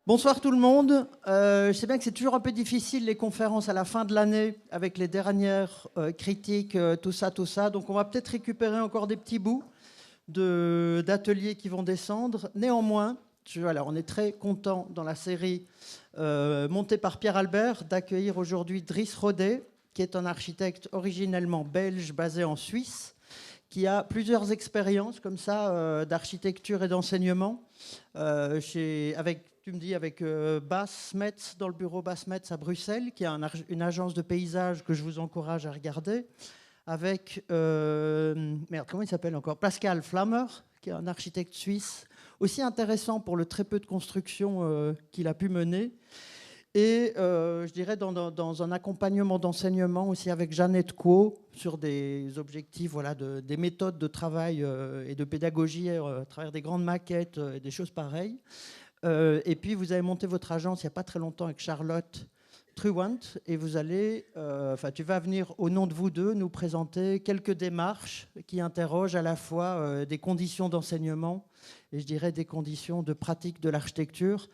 Bonsoir tout le monde. Je sais bien que c'est toujours un peu difficile les conférences à la fin de l'année avec les dernières critiques, tout ça. Donc on va peut-être récupérer encore des petits bouts d'ateliers qui vont descendre. Néanmoins, on est très content dans la série montée par Pierre Albert d'accueillir aujourd'hui Dries Rodet, qui est un architecte originellement belge basé en Suisse, qui a plusieurs expériences comme ça d'architecture et d'enseignement avec Metz, dans le bureau Metz à Bruxelles, qui est une agence de paysage que je vous encourage à regarder, avec comment il s'appelle encore, Pascal Flammer, qui est un architecte suisse, aussi intéressant pour le très peu de construction qu'il a pu mener. Et je dirais dans un accompagnement d'enseignement aussi avec Jeannette Co sur des objectifs, des méthodes de travail et de pédagogie à travers des grandes maquettes et des choses pareilles. Et puis vous avez monté votre agence il n'y a pas très longtemps avec Charlotte Truwant et tu vas venir au nom de vous deux nous présenter quelques démarches qui interrogent à la fois des conditions d'enseignement et je dirais des conditions de pratique de l'architecture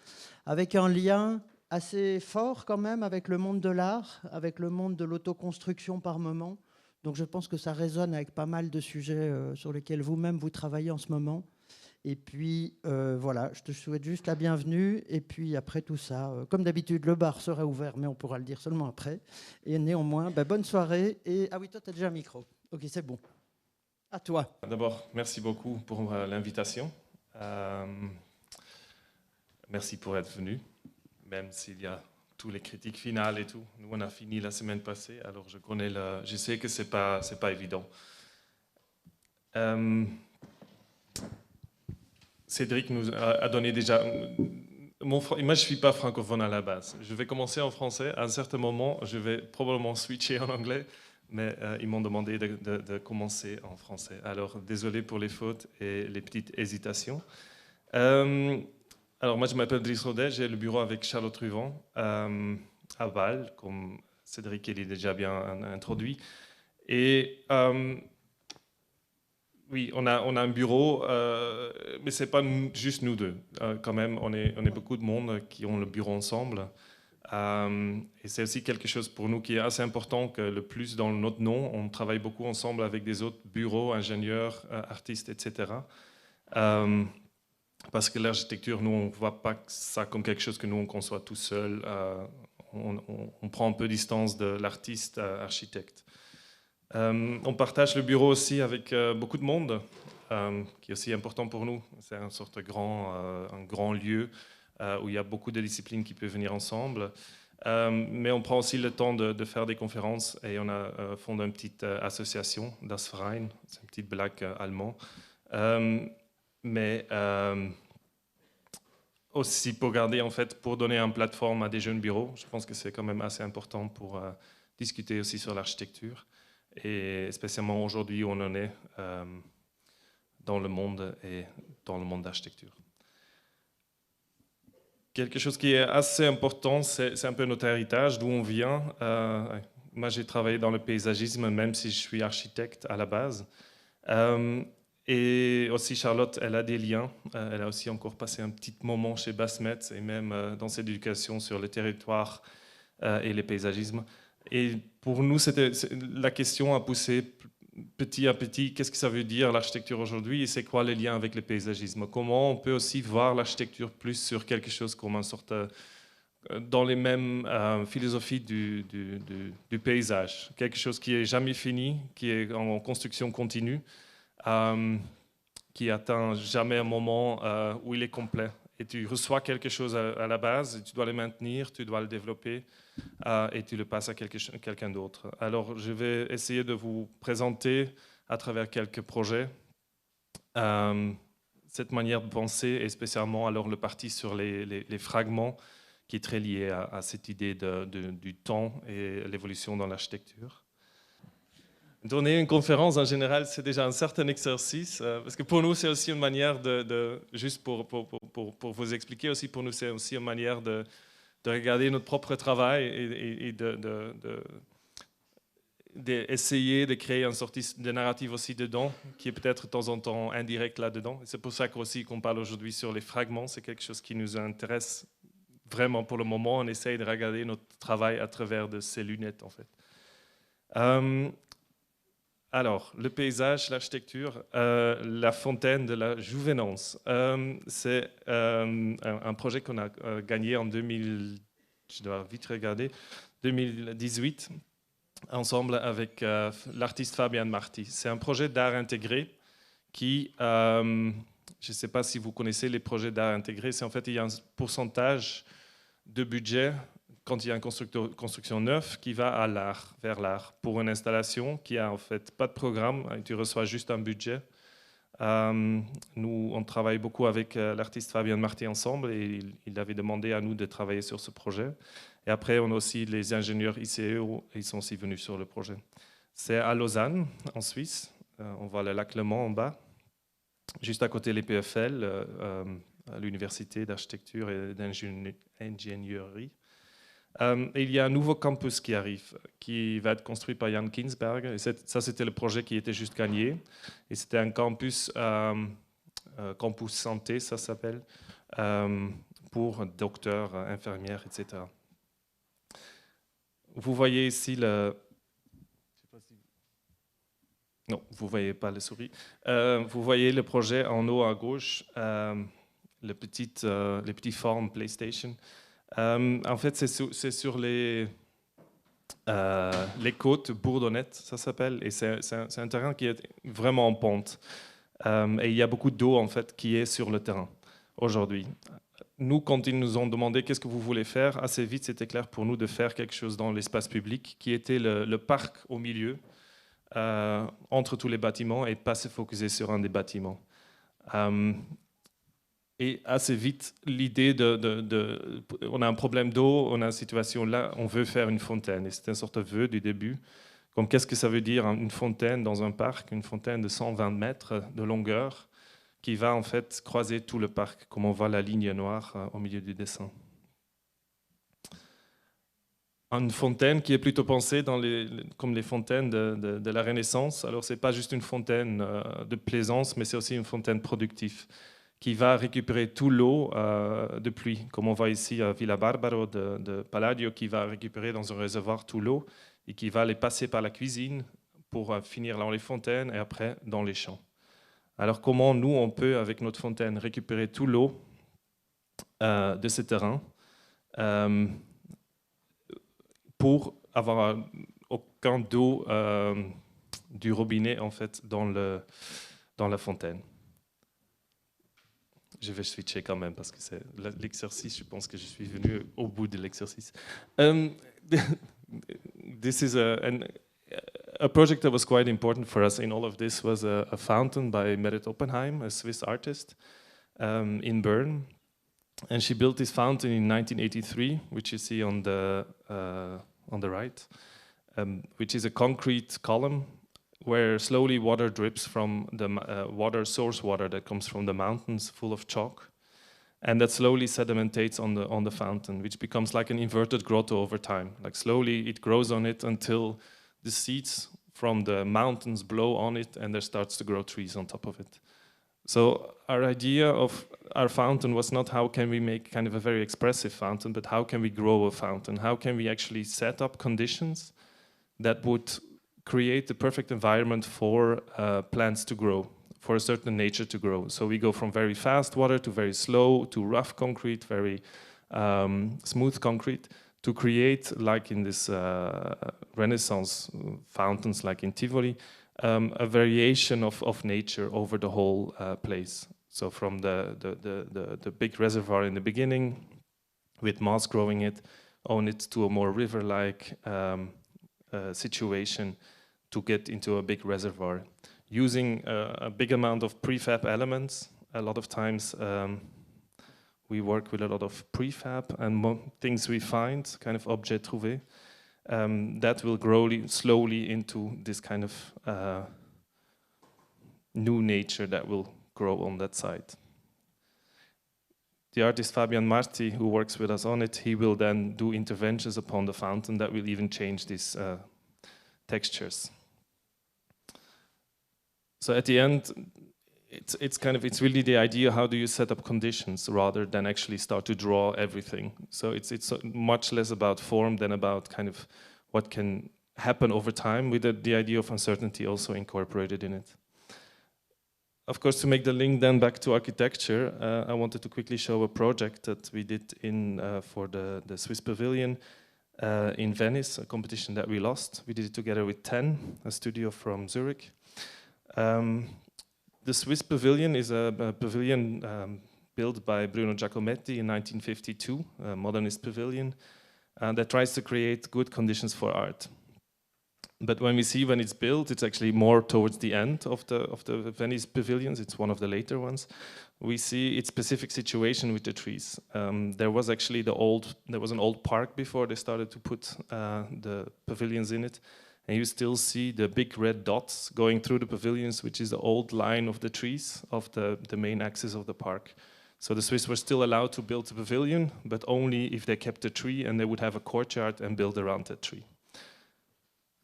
avec un lien assez fort quand même avec le monde de l'art, avec le monde de l'autoconstruction par moment. Donc je pense que ça résonne avec pas mal de sujets sur lesquels vous-même vous travaillez en ce moment. Et puis voilà, je te souhaite juste la bienvenue. Et puis après tout ça, comme d'habitude, le bar sera ouvert, mais on pourra le dire seulement après. Et néanmoins, bonne soirée. Et ah oui, toi, tu as déjà un micro. Ok, c'est bon. À toi. D'abord, merci beaucoup pour l'invitation. Merci pour être venu, même s'il y a tous les critiques finales et tout. Nous, on a fini la semaine passée, alors je sais que c'est pas évident. Cédric nous a donné déjà... moi, je ne suis pas francophone à la base. Je vais commencer en français. À un certain moment, je vais probablement switcher en anglais, mais ils m'ont demandé de commencer en français. Alors, désolé pour les fautes et les petites hésitations. Alors, moi, je m'appelle Dries Rodet. J'ai le bureau avec Charlotte Truwant à Bâle, comme Cédric l'a déjà bien introduit. Et... oui, on a un bureau, mais ce n'est pas juste nous deux. Quand même, on est beaucoup de monde qui ont le bureau ensemble. Et c'est aussi quelque chose pour nous qui est assez important, que le plus dans notre nom, on travaille beaucoup ensemble avec des autres bureaux, ingénieurs, artistes, etc. Parce que l'architecture, nous, on ne voit pas ça comme quelque chose que nous, on conçoit tout seul. On prend un peu distance de l'artiste architecte. On partage le bureau aussi avec beaucoup de monde, qui est aussi important pour nous. C'est une sorte de un grand lieu où il y a beaucoup de disciplines qui peuvent venir ensemble. Mais on prend aussi le temps de faire des conférences et on a fondé une petite association, Das Verein, c'est une petite blague allemand. Mais aussi pour garder, en fait, pour donner une plateforme à des jeunes bureaux. Je pense que c'est quand même assez important pour discuter aussi sur l'architecture. Et spécialement aujourd'hui, on en est dans le monde et dans le monde d'architecture. Quelque chose qui est assez important, c'est un peu notre héritage, d'où on vient. Moi, j'ai travaillé dans le paysagisme, même si je suis architecte à la base. Et aussi, Charlotte, elle a des liens. Elle a aussi encore passé un petit moment chez Metz et même dans cette éducation sur le territoire et les paysagismes. Et pour nous, la question a poussé petit à petit, qu'est-ce que ça veut dire l'architecture aujourd'hui et c'est quoi le lien avec le paysagisme? Comment on peut aussi voir l'architecture plus sur quelque chose comme une sorte, dans les mêmes philosophies du paysage, quelque chose qui n'est jamais fini, qui est en construction continue, qui atteint jamais un moment où il est complet. Et tu reçois quelque chose à la base, et tu dois le maintenir, tu dois le développer, et tu le passes à quelqu'un d'autre. Alors, je vais essayer de vous présenter à travers quelques projets cette manière de penser, et spécialement alors le parti sur les fragments, qui est très lié à cette idée du temps et l'évolution dans l'architecture. Donner une conférence, en général, c'est déjà un certain exercice, parce que pour nous, c'est aussi une manière juste pour vous expliquer, aussi pour nous, c'est aussi une manière de regarder notre propre travail et d'essayer de créer une sorte de narrative aussi dedans, qui est peut-être de temps en temps indirect là-dedans. C'est pour ça aussi qu'on parle aujourd'hui sur les fragments, c'est quelque chose qui nous intéresse vraiment, pour le moment, on essaye de regarder notre travail à travers de ces lunettes, en fait. Alors, le paysage, l'architecture, la fontaine de la Jouvenance. C'est un projet qu'on a gagné en 2000, je dois vite regarder, 2018, ensemble avec l'artiste Fabian Marty. C'est un projet d'art intégré qui, je ne sais pas si vous connaissez les projets d'art intégré, c'est en fait, il y a un pourcentage de budget quand il y a une construction neuve qui va à l'art, vers l'art, pour une installation qui a en fait pas de programme, tu reçois juste un budget. Nous, on travaille beaucoup avec l'artiste Fabian Marty ensemble et il avait demandé à nous de travailler sur ce projet. Et après, on a aussi les ingénieurs ICE, ils sont aussi venus sur le projet. C'est à Lausanne, en Suisse. On voit le lac Le Mans en bas, juste à côté de l'EPFL, à l'université d'architecture et d'ingénierie. Il y a un nouveau campus qui arrive, qui va être construit par Jan Kinsberg. Et ça, c'était le projet qui était juste gagné. Et c'était un campus, campus santé, ça s'appelle, pour docteurs, infirmières, etc. Vous voyez ici le... Non, vous ne voyez pas le souris. Vous voyez le projet en haut à gauche, les petites formes PlayStation. En fait, c'est sur les côtes bourdonnettes, ça s'appelle, et c'est un terrain qui est vraiment en pente. Et il y a beaucoup d'eau, en fait, qui est sur le terrain aujourd'hui. Nous, quand ils nous ont demandé qu'est-ce que vous voulez faire, assez vite, c'était clair pour nous de faire quelque chose dans l'espace public, qui était le parc au milieu, entre tous les bâtiments, et pas se focaliser sur un des bâtiments. Et assez vite, l'idée on a un problème d'eau, on a une situation là, on veut faire une fontaine. Et c'était une sorte de vœu du début. Comme qu'est-ce que ça veut dire, une fontaine dans un parc, une fontaine de 120 mètres de longueur, qui va en fait croiser tout le parc, comme on voit la ligne noire au milieu du dessin. Une fontaine qui est plutôt pensée comme les fontaines de la Renaissance. Alors, ce n'est pas juste une fontaine de plaisance, mais c'est aussi une fontaine productive, qui va récupérer tout l'eau de pluie, comme on voit ici à Villa Barbaro de Palladio, qui va récupérer dans un réservoir tout l'eau et qui va les passer par la cuisine pour finir dans les fontaines et après dans les champs. Alors comment nous, on peut, avec notre fontaine, récupérer tout l'eau de ce terrain pour avoir aucun d'eau du robinet en fait, dans la fontaine. Je vais switcher quand même parce que c'est l'exercice, je pense que je suis venu au bout de l'exercice. This is a project that was quite important for us in all of this was a fountain by Merit Oppenheim, a Swiss artist in Bern. And she built this fountain in 1983, which you see on the right, which is a concrete column where slowly water drips from the source water that comes from the mountains full of chalk. And that slowly sedimentates on the fountain, which becomes like an inverted grotto over time. Like slowly it grows on it until the seeds from the mountains blow on it and there starts to grow trees on top of it. So our idea of our fountain was not how can we make kind of a very expressive fountain, but how can we grow a fountain? How can we actually set up conditions that would create the perfect environment for plants to grow, for a certain nature to grow. So we go from very fast water to very slow, to rough concrete, very smooth concrete, to create, like in this Renaissance fountains, like in Tivoli, a variation of nature over the whole place. So from the big reservoir in the beginning, with moss growing it, on it to a more river-like situation to get into a big reservoir. Using a big amount of prefab elements. A lot of times we work with a lot of prefab and things we find, kind of objets trouvés, that will grow slowly into this kind of new nature that will grow on that site. The artist Fabian Marty, who works with us on it, he will then do interventions upon the fountain that will even change these textures. So at the end, it's really the idea, how do you set up conditions rather than actually start to draw everything. So it's much less about form than about kind of what can happen over time, with the idea of uncertainty also incorporated in it. Of course, to make the link then back to architecture, I wanted to quickly show a project that we did for the Swiss Pavilion in Venice, a competition that we lost. We did it together with 10, a studio from Zurich. The Swiss Pavilion is a pavilion built by Bruno Giacometti in 1952, a modernist pavilion that tries to create good conditions for art. But when it's built, it's actually more towards the end of the Venice pavilions. It's one of the later ones. We see its specific situation with the trees. There was an old park before they started to put the pavilions in it, and you still see the big red dots going through the pavilions, which is the old line of the trees of the main axis of the park. So the Swiss were still allowed to build the pavilion, but only if they kept the tree, and they would have a courtyard and build around that tree,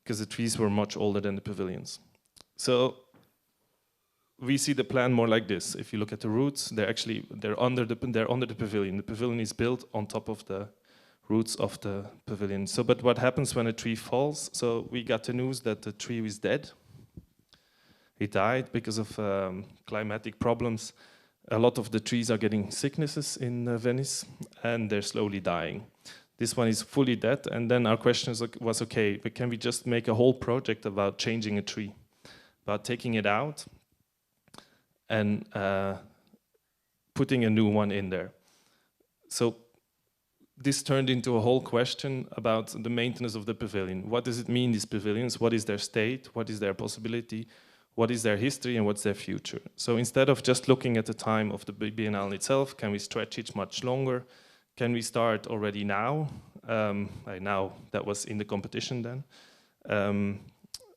because the trees were much older than the pavilions. So we see the plan more like this. If you look at the roots, they're under the pavilion. The pavilion is built on top of the roots of the pavilion. So, but what happens when a tree falls? So we got the news that the tree was dead. It died because of climatic problems. A lot of the trees are getting sicknesses in Venice, and they're slowly dying. This one is fully dead, and then our question was, okay, but can we just make a whole project about changing a tree, about taking it out and putting a new one in there? So this turned into a whole question about the maintenance of the pavilion. What does it mean, these pavilions? What is their state? What is their possibility? What is their history, and what's their future? So instead of just looking at the time of the Biennale itself, can we stretch it much longer? Can we start already now? Now that was in the competition then.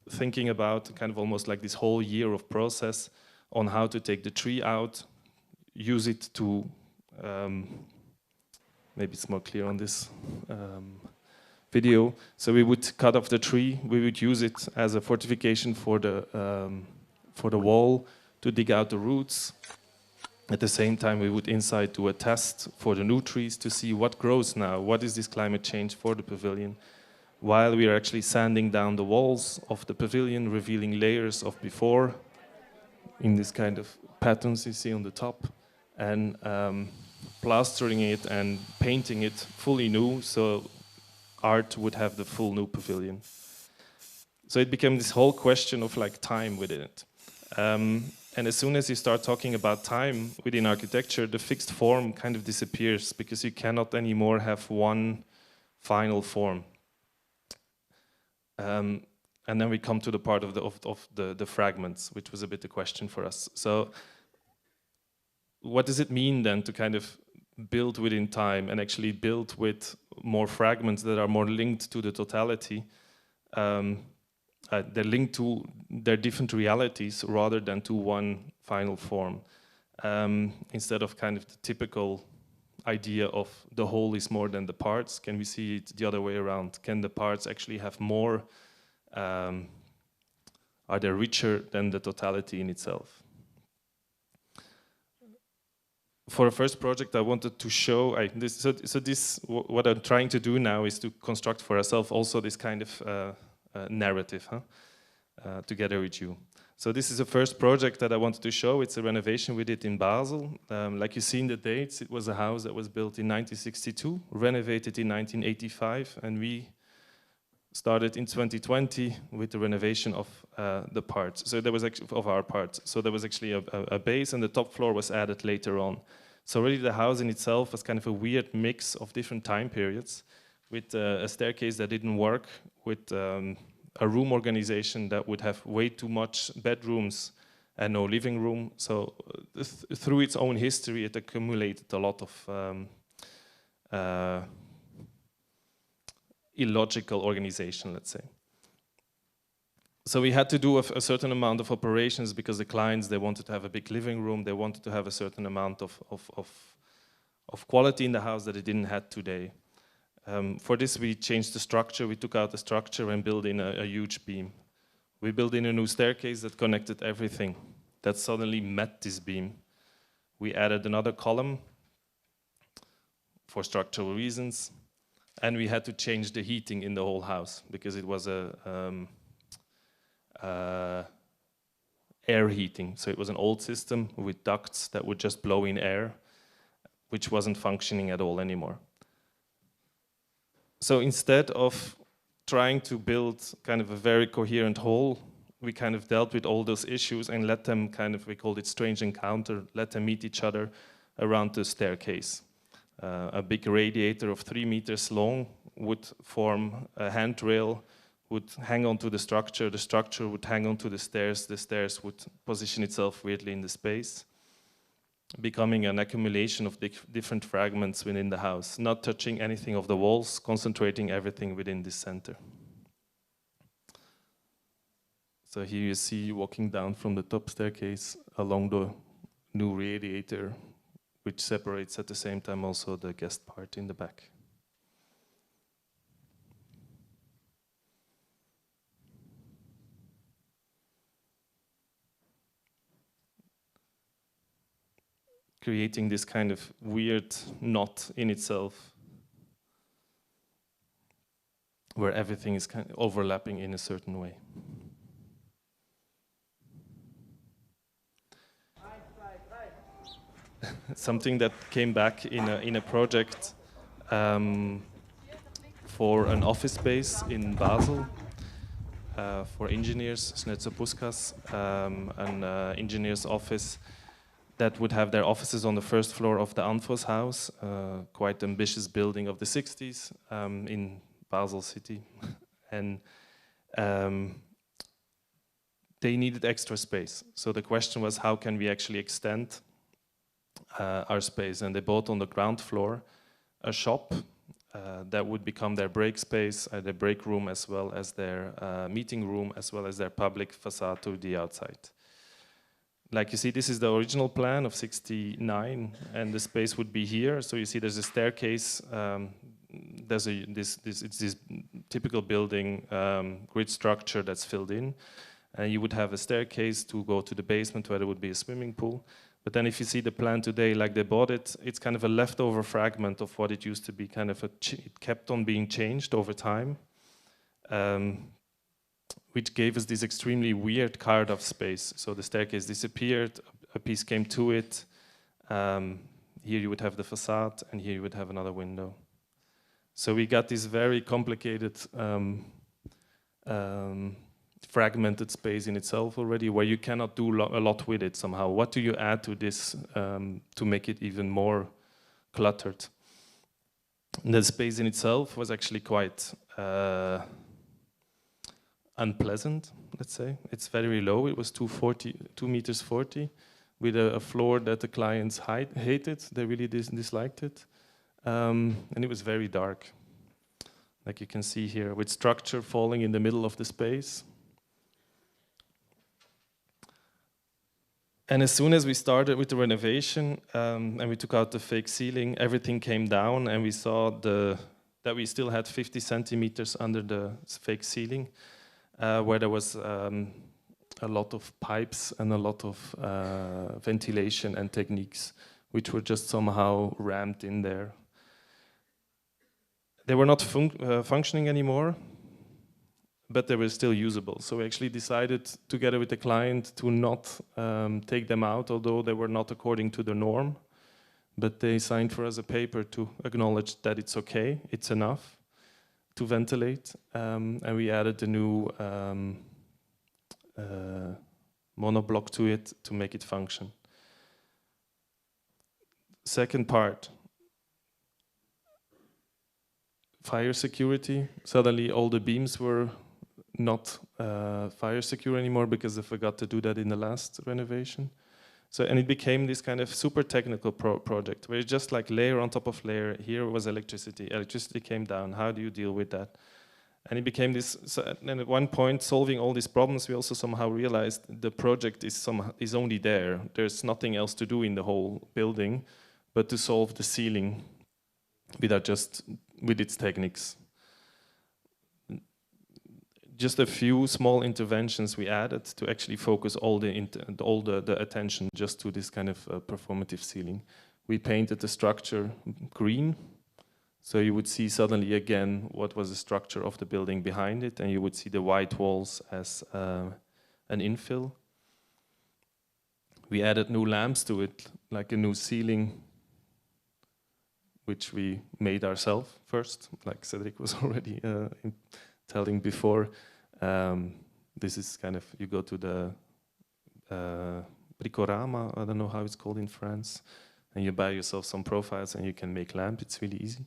Thinking about kind of almost like this whole year of process on how to take the tree out, use it to, maybe it's more clear on this video. So we would cut off the tree, we would use it as a fortification for the wall to dig out the roots. At the same time, we would inside do a test for the new trees to see what grows now, what is this climate change for the pavilion, while we are actually sanding down the walls of the pavilion, revealing layers of before in this kind of patterns you see on the top, and plastering it and painting it fully new, so art would have the full new pavilion. So it became this whole question of like time within it. And as soon as you start talking about time within architecture, the fixed form kind of disappears, because you cannot anymore have one final form. And then we come to the part of the fragments, which was a bit the question for us. So what does it mean then to kind of build within time and actually build with more fragments that are more linked to the totality? They're linked to their different realities rather than to one final form. Instead of kind of the typical idea of the whole is more than the parts, can we see it the other way around? Can the parts actually have more? Are they richer than the totality in itself? For a first project, I wanted to show what I'm trying to do now is to construct for ourselves also this kind of narrative, together with you. So this is the first project that I wanted to show. It's a renovation we did in Bâle. Like you see in the dates, it was a house that was built in 1962, renovated in 1985, and we started in 2020 with the renovation of the parts. So there was actually of our parts. So there was actually a base, and the top floor was added later on. So already the house in itself was kind of a weird mix of different time periods, with a staircase that didn't work, with a room organization that would have way too much bedrooms and no living room. So through its own history, it accumulated a lot of illogical organization, let's say. So we had to do a certain amount of operations, because the clients, they wanted to have a big living room, they wanted to have a certain amount of quality in the house that it didn't have today. For this, we changed the structure. We took out the structure and built in a huge beam. We built in a new staircase that connected everything. that suddenly met this beam. We added another column for structural reasons, and we had to change the heating in the whole house because it was air heating. So it was an old system with ducts that would just blow in air, which wasn't functioning at all anymore. So instead of trying to build kind of a very coherent whole, we kind of dealt with all those issues and let them kind of, we called it strange encounter, let them meet each other around the staircase. A big radiator of 3 meters long would form a handrail, would hang onto the structure would hang onto the stairs would position itself weirdly in the space, becoming an accumulation of different fragments within the house, not touching anything of the walls, concentrating everything within this center. So here you see walking down from the top staircase along the new radiator, which separates at the same time also the guest part in the back. Creating this kind of weird knot in itself, where everything is kind of overlapping in a certain way. Something that came back in a project for an office space in Basel for engineers, Snetzer Puskas, an engineer's office that would have their offices on the first floor of the Anfos house, quite ambitious building of the 60s in Basel city. And they needed extra space. So the question was, how can we actually extend our space? And they bought on the ground floor a shop that would become their break space, their break room, as well as their meeting room, as well as their public facade to the outside. Like you see, this is the original plan of '69, and the space would be here. So you see, there's a staircase. It's this typical building grid structure that's filled in, and you would have a staircase to go to the basement where there would be a swimming pool. But then, if you see the plan today, like they bought it, it's kind of a leftover fragment of what it used to be. Kind of it kept on being changed over time. Which gave us this extremely weird carved-off space. So the staircase disappeared, a piece came to it. Here you would have the facade, and here you would have another window. So we got this very complicated, fragmented space in itself already, where you cannot do a lot with it somehow. What do you add to this to make it even more cluttered? And the space in itself was actually quite unpleasant, let's say. It's very low. It was 2 meters 40, with a floor that the clients hated. They really disliked it. And it was very dark, like you can see here, with structure falling in the middle of the space. And as soon as we started with the renovation and we took out the fake ceiling, everything came down, and we saw that we still had 50 centimeters under the fake ceiling, where there was a lot of pipes and a lot of ventilation and techniques, which were just somehow rammed in there. They were not functioning anymore, but they were still usable. So we actually decided, together with the client, to not take them out, although they were not according to the norm. But they signed for us a paper to acknowledge that it's okay, it's enough to ventilate, and we added a new monoblock to it to make it function. Second part, fire security. Suddenly all the beams were not fire secure anymore because they forgot to do that in the last renovation. So, and it became this kind of super technical project where it's just like layer on top of layer. Here was electricity. Electricity came down. How do you deal with that? And it became this. So, and at one point, solving all these problems, we also somehow realized the project is only there. There's nothing else to do in the whole building, but to solve the ceiling with its techniques. just a few small interventions we added to actually focus all the attention just to this kind of performative ceiling. We painted the structure green, so you would see suddenly again what was the structure of the building behind it, and you would see the white walls as an infill. We added new lamps to it, like a new ceiling, which we made ourselves first, like Cedric was already telling before. This is kind of, you go to the Bricorama, I don't know how it's called in France, and you buy yourself some profiles and you can make lamp, it's really easy.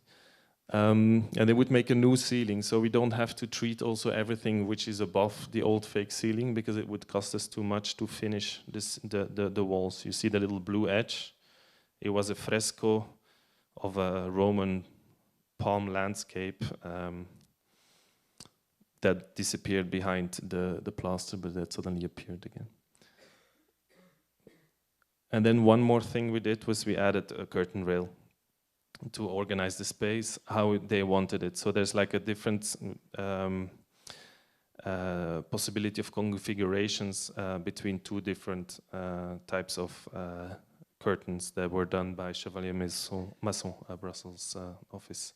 And they would make a new ceiling, so we don't have to treat also everything which is above the old fake ceiling, because it would cost us too much to finish the walls. You see the little blue edge? It was a fresco of a Roman palm landscape that disappeared behind the plaster, but that suddenly appeared again. And then one more thing we did was we added a curtain rail to organize the space how they wanted it. So there's like a different possibility of configurations between two different types of curtains that were done by Chevalier Masson, a Brussels office.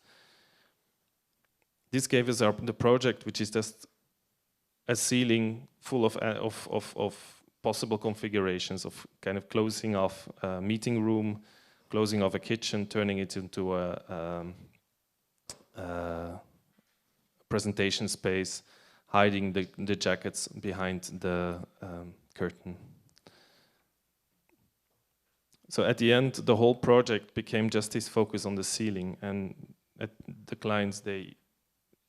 This gave us the project, which is just a ceiling full of possible configurations of kind of closing off a meeting room, closing off a kitchen, turning it into a presentation space, hiding the jackets behind the curtain. So at the end, the whole project became just this focus on the ceiling, and the clients, they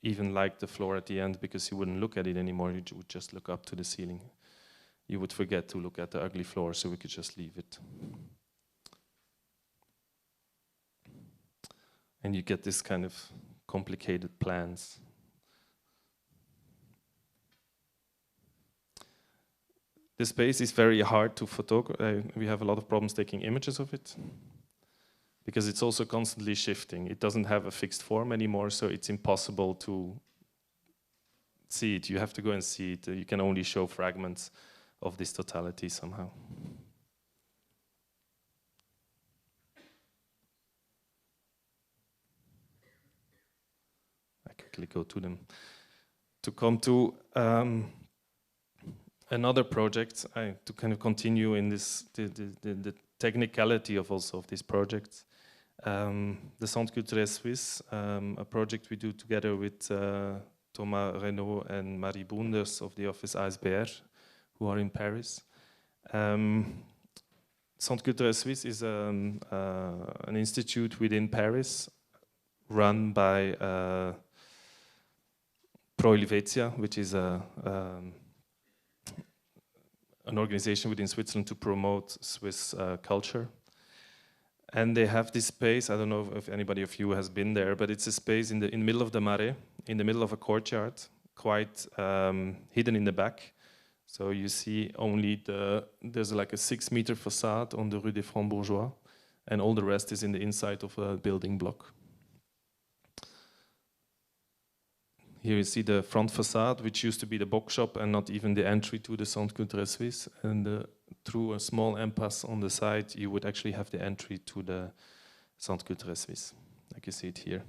even liked the floor at the end, because you wouldn't look at it anymore, you would just look up to the ceiling. You would forget to look at the ugly floor, so we could just leave it. And you get this kind of complicated plans. The space is very hard to photograph. We have a lot of problems taking images of it, because it's also constantly shifting. It doesn't have a fixed form anymore, so it's impossible to see it. You have to go and see it. You can only show fragments of this totality somehow. I quickly go to them. To come to another project, to kind of continue in this the technicality of also of this project. The Centre Culturel Suisse, a project we do together with Thomas Renaud and Marie Boenders of the office ASBR, who are in Paris. Centre Culturel Suisse is an institute within Paris run by Pro Helvetia, which is an organization within Switzerland to promote Swiss culture. And they have this space, I don't know if anybody of you has been there, but it's a space in the middle of the Marais, in the middle of a courtyard, quite hidden in the back. So you see only there's like a 6-meter facade on the Rue des Francs-Bourgeois, and all the rest is in the inside of a building block. Here you see the front facade, which used to be the bookshop and not even the entry to the Centre Culturel Suisse. And through a small impasse on the side, you would actually have the entry to the Centre Culturel Suisse, like you see it here.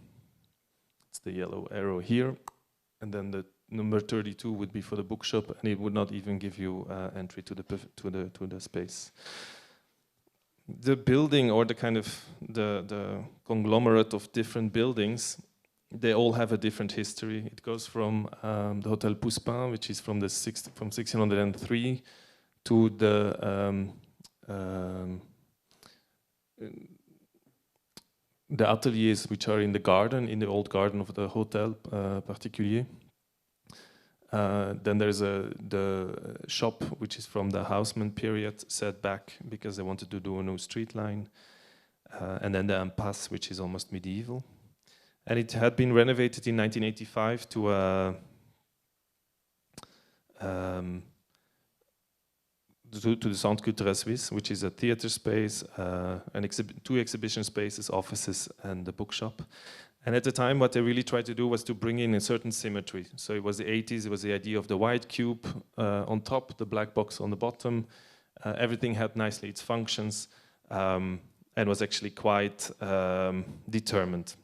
It's the yellow arrow here, and then the number 32 would be for the bookshop, and it would not even give you entry to the space. The building, or the kind of the conglomerate of different buildings, they all have a different history. It goes from the Hotel Pouspin, which is from 1603, to the ateliers, which are in the garden, in the old garden of the Hotel Particulier. Then there's the shop, which is from the Haussmann period, set back because they wanted to do a new street line. And then the impasse, which is almost medieval. And it had been renovated in 1985 to the Centre Culturel Suisse, which is a theater space, two exhibition spaces, offices, and the bookshop. And at the time, what they really tried to do was to bring in a certain symmetry. So it was the 80s, it was the idea of the white cube on top, the black box on the bottom. Everything had nicely its functions and was actually quite determined.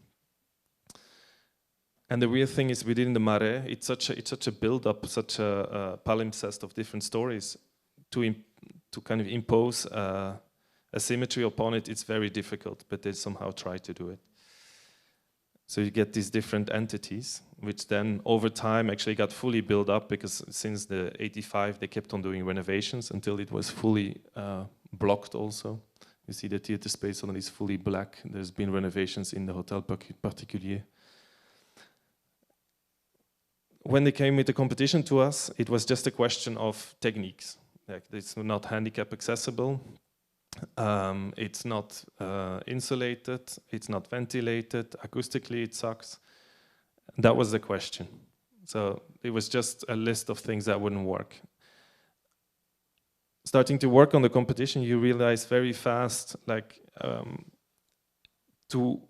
And the weird thing is within the Marais, it's such a build-up, such a palimpsest of different stories. To kind of impose a symmetry upon it, it's very difficult, but they somehow try to do it. So you get these different entities, which then over time actually got fully built up, because since the 85 they kept on doing renovations until it was fully blocked also. You see the theater space suddenly is fully black. There's been renovations in the Hotel Particulier. When they came with the competition to us, it was just a question of techniques. Like, it's not handicap accessible. It's not insulated, it's not ventilated, acoustically it sucks. That was the question. So it was just a list of things that wouldn't work. Starting to work on the competition, you realize very fast, like, to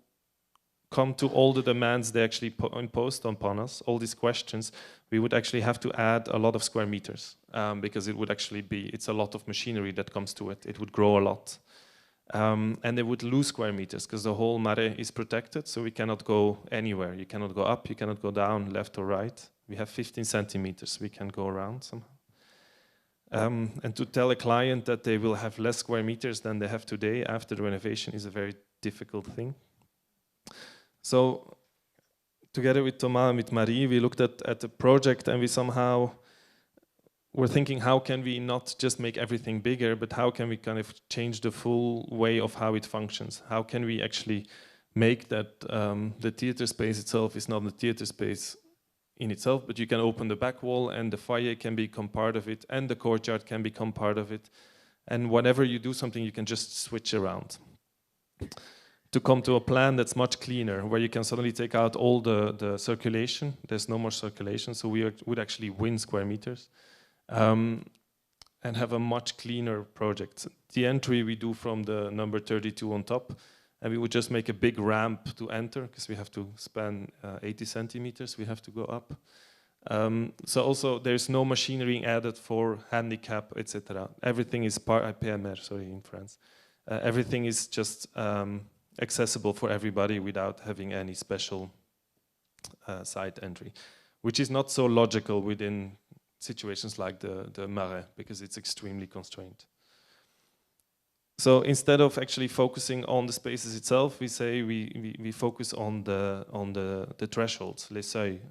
come to all the demands they actually imposed upon us, all these questions, we would actually have to add a lot of square meters, because it would actually be, it's a lot of machinery that comes to it. It would grow a lot. And they would lose square meters because the whole Marais is protected, so we cannot go anywhere. You cannot go up, you cannot go down, left or right. We have 15 centimeters, we can go around somehow. And to tell a client that they will have less square meters than they have today after the renovation is a very difficult thing. So together with Thomas and with Marie, we looked at the project, and we somehow were thinking, how can we not just make everything bigger, but how can we kind of change the full way of how it functions? How can we actually make that the theater space itself is not a theater space in itself, but you can open the back wall and the foyer can become part of it, and the courtyard can become part of it. And whenever you do something, you can just switch around to come to a plan that's much cleaner, where you can suddenly take out all the circulation. There's no more circulation, so we would actually win square meters and have a much cleaner project. The entry we do from the number 32 on top, and we would just make a big ramp to enter, because we have to span 80 centimeters, we have to go up. So also there's no machinery added for handicap, etc. Everything is PMR, sorry, in France. Everything is just accessible for everybody without having any special side entry, which is not so logical within situations like the Marais, because it's extremely constrained. So instead of actually focusing on the spaces itself, we say we focus on the thresholds, les seuils,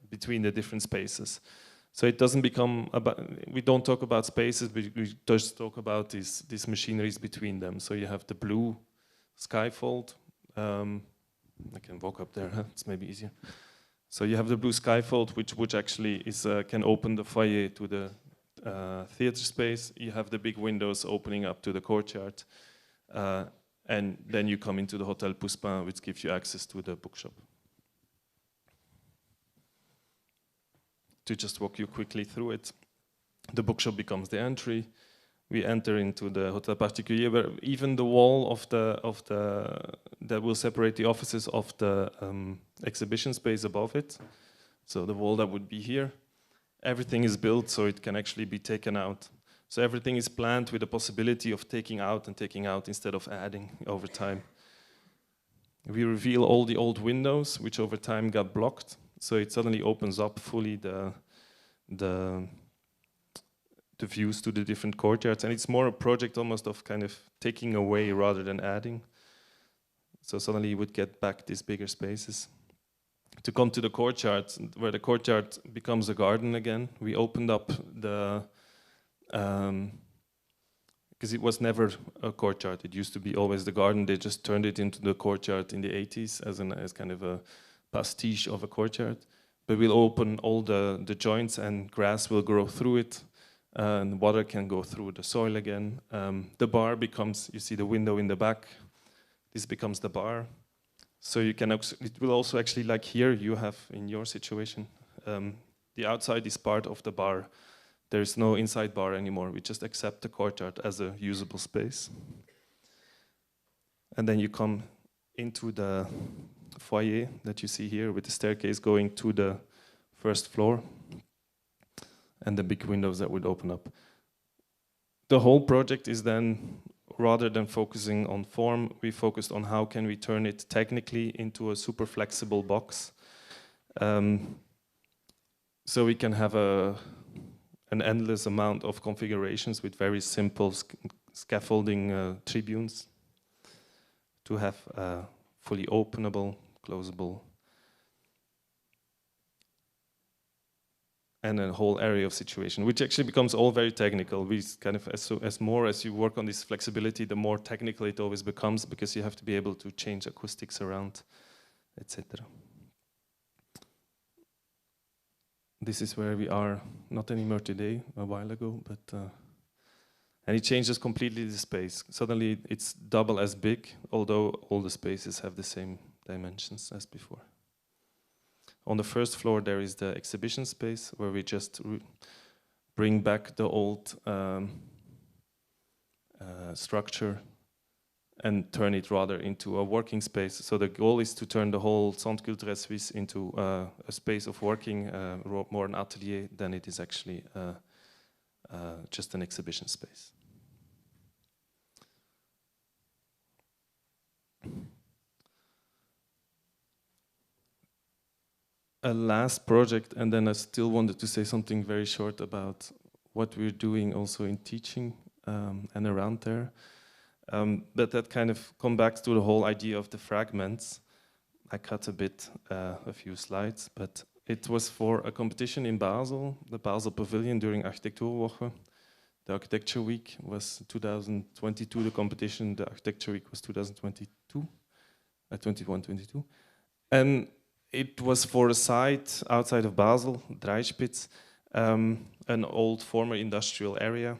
between the different spaces. So it doesn't become about, we don't talk about spaces, we just talk about these machineries between them. So you have the blue skyfold. I can walk up there, huh? It's maybe easier. So you have the blue skyfold, which actually is can open the foyer to the theater space. You have the big windows opening up to the courtyard, and then you come into the Hotel Pouspin, which gives you access to the bookshop. To just walk you quickly through it, the bookshop becomes the entry. We enter into the Hotel Particulier, where even the wall of that will separate the offices of the exhibition space above it. So the wall that would be here, everything is built so it can actually be taken out. So everything is planned with the possibility of taking out instead of adding over time. We reveal all the old windows, which over time got blocked. So it suddenly opens up fully the views to the different courtyards, and it's more a project almost of kind of taking away rather than adding. So suddenly you would get back these bigger spaces. To come to the courtyard, where the courtyard becomes a garden again, we opened up the, because it was never a courtyard, it used to be always the garden, they just turned it into the courtyard in the 80s as kind of a pastiche of a courtyard. But we'll open all the joints and grass will grow through it. And water can go through the soil again. The bar becomes, you see the window in the back, this becomes the bar. So you can, it will also actually, like here you have in your situation, the outside is part of the bar. There is no inside bar anymore. We just accept the courtyard as a usable space. And then you come into the foyer that you see here, with the staircase going to the first floor and the big windows that would open up. The whole project is then, rather than focusing on form, we focused on how can we turn it technically into a super flexible box. So we can have an endless amount of configurations with very simple scaffolding tribunes to have fully openable, closable, and a whole area of situation, which actually becomes all very technical. We kind of, as more as you work on this flexibility, the more technical it always becomes, because you have to be able to change acoustics around, etc. This is where we are, not anymore today, a while ago, but and it changes completely the space. Suddenly it's double as big, although all the spaces have the same dimensions as before. On the first floor there is the exhibition space, where we just bring back the old structure and turn it rather into a working space. So the goal is to turn the whole Centre Culturel Suisse into a space of working, more an atelier than it is actually just an exhibition space. A last project, and then I still wanted to say something very short about what we're doing also in teaching and around there. But that kind of comes back to the whole idea of the fragments. I cut a bit, a few slides, but it was for a competition in Basel, the Basel Pavilion during Architectuurwoche. The Architecture Week was 2022, the competition, the Architecture Week was 2022, 21-22. And it was for a site outside of Basel, Dreispitz, an old former industrial area.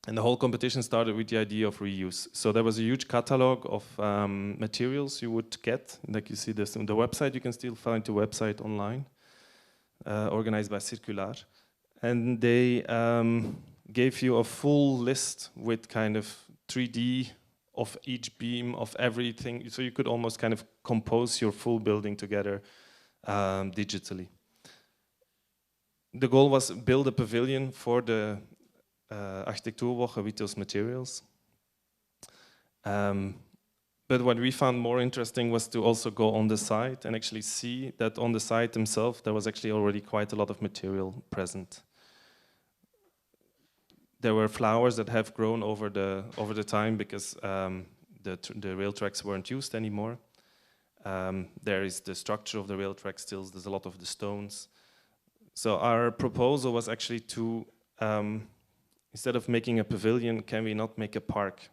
And the whole competition started with the idea of reuse. So there was a huge catalog of materials you would get. Like you see this on the website, you can still find the website online, organized by Circular. And they gave you a full list with kind of 3D of each beam, of everything. So you could almost kind of compose your full building together digitally. The goal was build a pavilion for the Architectuurwoche with those materials. But what we found more interesting was to also go on the site and actually see that on the site themselves there was actually already quite a lot of material present. There were flowers that have grown over the time because the rail tracks weren't used anymore. There is the structure of the rail track still. There's a lot of the stones. So our proposal was actually to instead of making a pavilion, can we not make a park?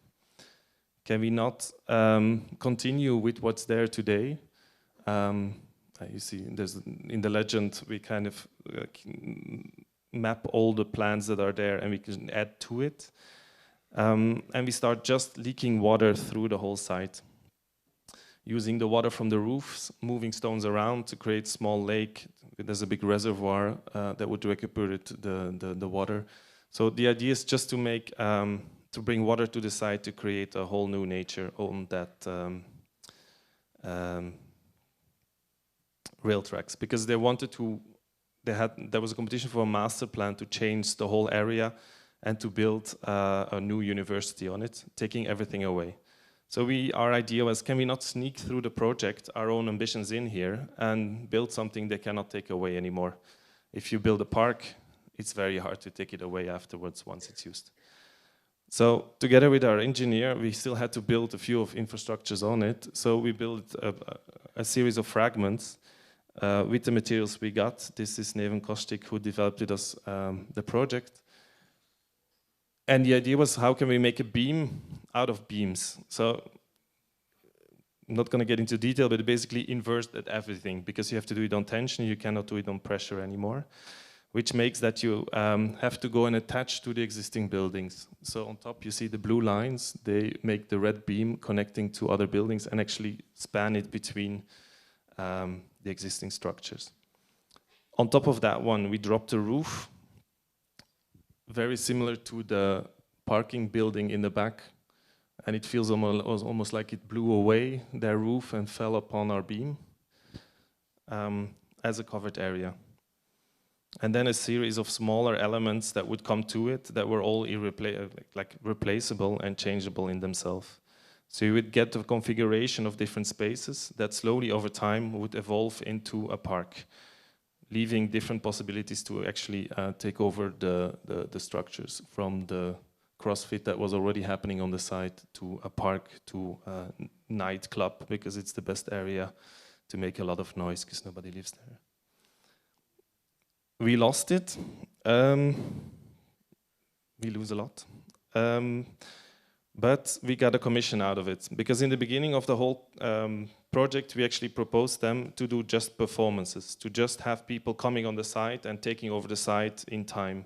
Can we not continue with what's there today? You see, in the legend, we kind of map all the plants that are there and we can add to it. And we start just leaking water through the whole site. Using the water from the roofs, moving stones around to create a small lake. There's a big reservoir that would recuperate the water. So the idea is just to make, to bring water to the site to create a whole new nature on that rail tracks, because they wanted to. There was a competition for a master plan to change the whole area and to build a new university on it, taking everything away. So our idea was, can we not sneak through the project our own ambitions in here and build something they cannot take away anymore? If you build a park, it's very hard to take it away afterwards once it's used. So together with our engineer, we still had to build a few of infrastructures on it. So we built a series of fragments with the materials we got. This is Neven Kostik, who developed with us the project. And the idea was, how can we make a beam out of beams? So I'm not going to get into detail, but it basically inverted everything, because you have to do it on tension, you cannot do it on pressure anymore, which makes that you have to go and attach to the existing buildings. So on top you see the blue lines, they make the red beam connecting to other buildings and actually span it between the existing structures. On top of that one, we dropped a roof, very similar to the parking building in the back, and it feels almost like it blew away their roof and fell upon our beam as a covered area. And then a series of smaller elements that would come to it that were all replaceable and changeable in themselves. So you would get a configuration of different spaces that slowly over time would evolve into a park, leaving different possibilities to actually take over the structures, from the CrossFit that was already happening on the site to a park to a nightclub, because it's the best area to make a lot of noise because nobody lives there. We lost it. We lose a lot. But we got a commission out of it, because in the beginning of the whole project, we actually proposed them to do just performances, to just have people coming on the site and taking over the site in time.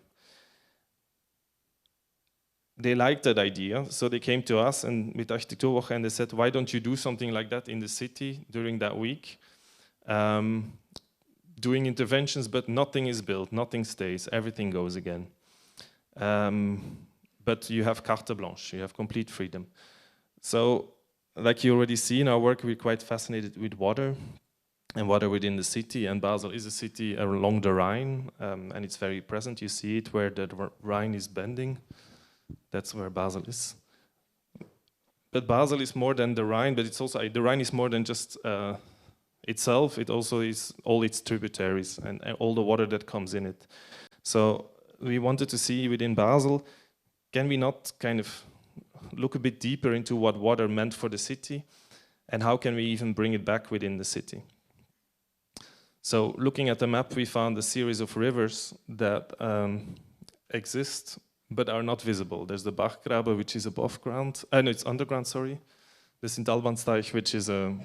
They liked that idea, so they came to us and with Architekturwoche, and they said, why don't you do something like that in the city during that week? Doing interventions, but nothing is built, nothing stays, everything goes again. But you have carte blanche, you have complete freedom. So, like you already see in our work, we're quite fascinated with water and water within the city. And Basel is a city along the Rhine, and it's very present. You see it where the Rhine is bending. That's where Basel is. But Basel is more than the Rhine, but it's also, the Rhine is more than just itself. It also is all its tributaries and all the water that comes in it. So we wanted to see within Basel, can we not kind of look a bit deeper into what water meant for the city, and how can we even bring it back within the city? So looking at the map, we found a series of rivers that exist but are not visible. There's the Bachgrabe, which is above ground. No, it's underground, sorry. The Sint-Albansteig, which is a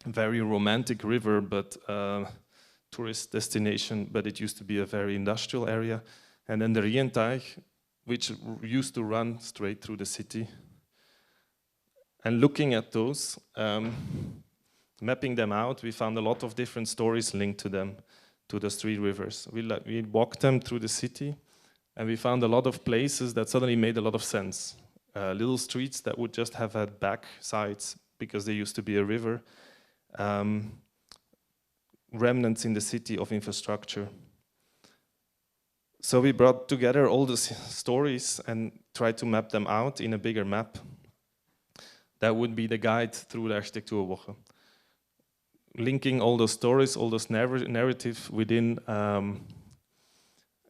very romantic river, but tourist destination, but it used to be a very industrial area. And then the Rienteig, which used to run straight through the city. And looking at those, mapping them out, we found a lot of different stories linked to them, to those three rivers. We walked them through the city, and we found a lot of places that suddenly made a lot of sense. Little streets that would just have had back sides because they used to be a river. Remnants in the city of infrastructure. So we brought together all the stories and tried to map them out in a bigger map. That would be the guide through the Architekturwoche. Linking all those stories, all those narrative within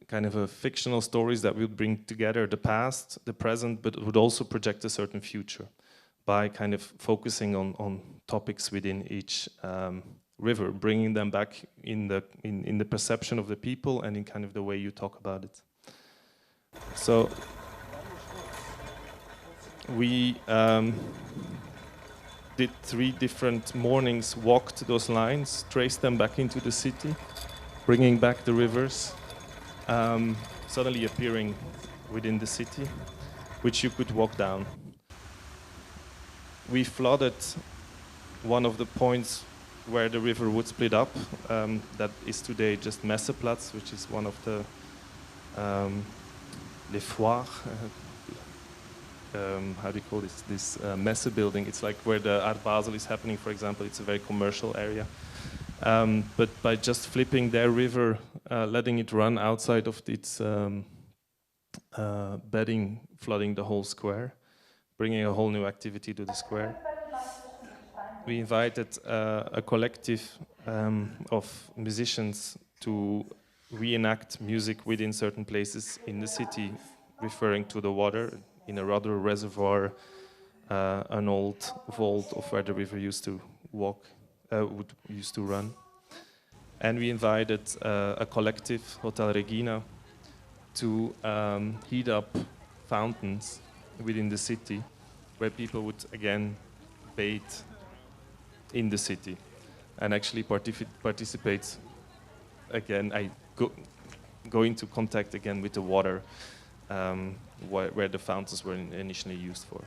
kind of a fictional stories that would bring together the past, the present, but would also project a certain future by kind of focusing on topics within each river, bringing them back in the perception of the people and in kind of the way you talk about it. So we did 3 different mornings, walked those lines, traced them back into the city, bringing back the rivers, suddenly appearing within the city, which you could walk down. We flooded one of the points where the river would split up. That is today just Messeplatz, which is one of the les foires. How do you call this? This Messe building. It's like where the Art Basel is happening, for example. It's a very commercial area. But by just flipping their river, letting it run outside of its bedding, flooding the whole square, bringing a whole new activity to the square. We invited a collective of musicians to reenact music within certain places in the city, referring to the water in a rather reservoir, an old vault of where the river used to used to run. And we invited a collective, Hotel Regina, to heat up fountains within the city, where people would again bathe in the city and actually participate again, go into contact again with the water where the fountains were initially used for.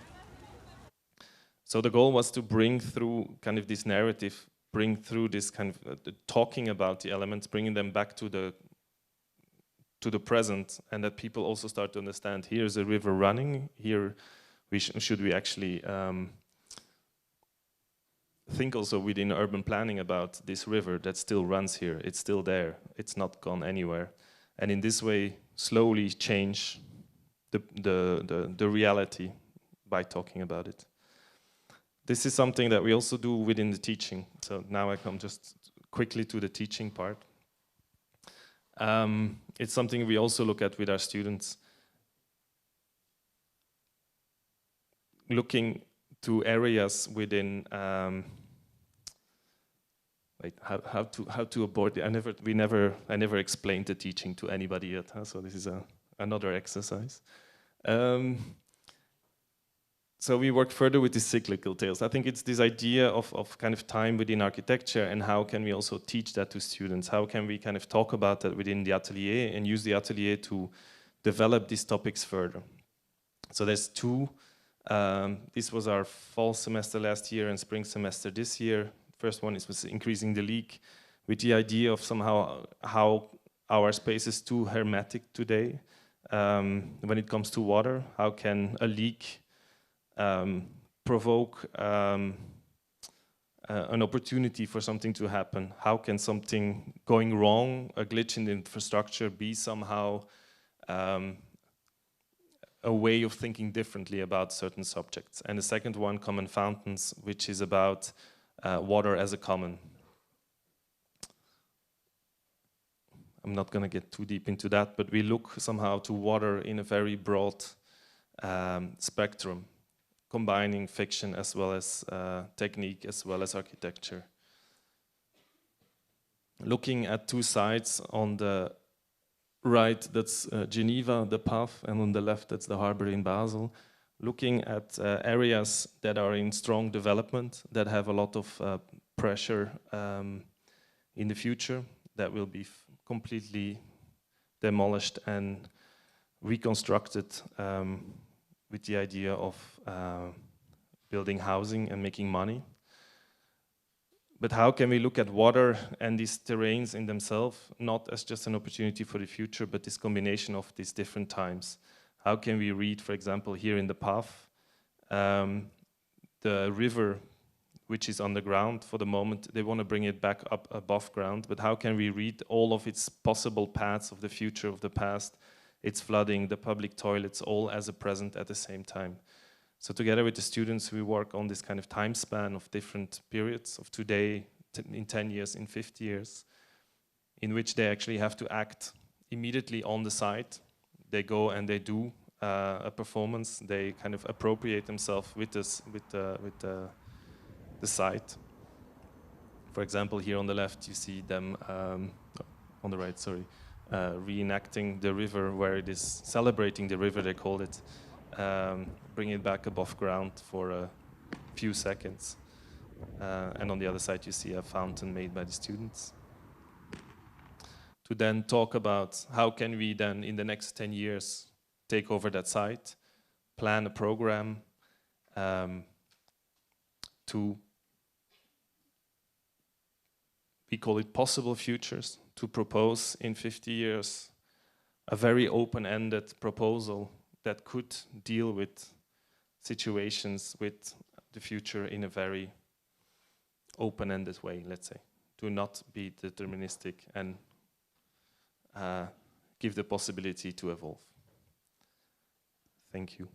So the goal was to bring through kind of this narrative, bring through this kind of talking about the elements, bringing them back to the present, and that people also start to understand, here's a river running, here should we actually think also within urban planning about this river that still runs here? It's still there. It's not gone anywhere. And in this way, slowly change the reality by talking about it. This is something that we also do within the teaching. So now I come just quickly to the teaching part. It's something we also look at with our students. Looking to areas within like how to abort it. I never explained the teaching to anybody yet, huh? So this is another exercise. So we work further with the cyclical tales. I think it's this idea of kind of time within architecture, and how can we also teach that to students? How can we kind of talk about that within the atelier and use the atelier to develop these topics further? So there's two. This was our fall semester last year and spring semester this year. First one was increasing the leak, with the idea of somehow how our space is too hermetic today. When it comes to water, how can a leak provoke an opportunity for something to happen? How can something going wrong, a glitch in the infrastructure, be somehow a way of thinking differently about certain subjects? And the second one, common fountains, which is about water as a common. I'm not going to get too deep into that, but we look somehow to water in a very broad spectrum, combining fiction as well as technique as well as architecture. Looking at two sides, on the right that's Geneva, the path, and on the left that's the harbor in Basel. Looking at areas that are in strong development, that have a lot of pressure in the future, that will be completely demolished and reconstructed with the idea of building housing and making money. But how can we look at water and these terrains in themselves, not as just an opportunity for the future, but this combination of these different times? How can we read, for example, here in the path, the river, which is underground for the moment, they want to bring it back up above ground, but how can we read all of its possible paths of the future, of the past, its flooding, the public toilets, all as a present at the same time? So together with the students, we work on this kind of time span of different periods of today, in 10 years, in 50 years, in which they actually have to act immediately on the site. They go and they do a performance. They kind of appropriate themselves with this, with the site. For example, here on the left, you see them on the right. Sorry, reenacting the river, where it is celebrating the river. They call it. Bring it back above ground for a few seconds. And on the other side, you see a fountain made by the students. To then talk about how can we then, in the next 10 years, take over that site, plan a program to, we call it possible futures, to propose in 50 years a very open-ended proposal that could deal with situations with the future in a very open-ended way, let's say, to not be deterministic and give the possibility to evolve. Thank you.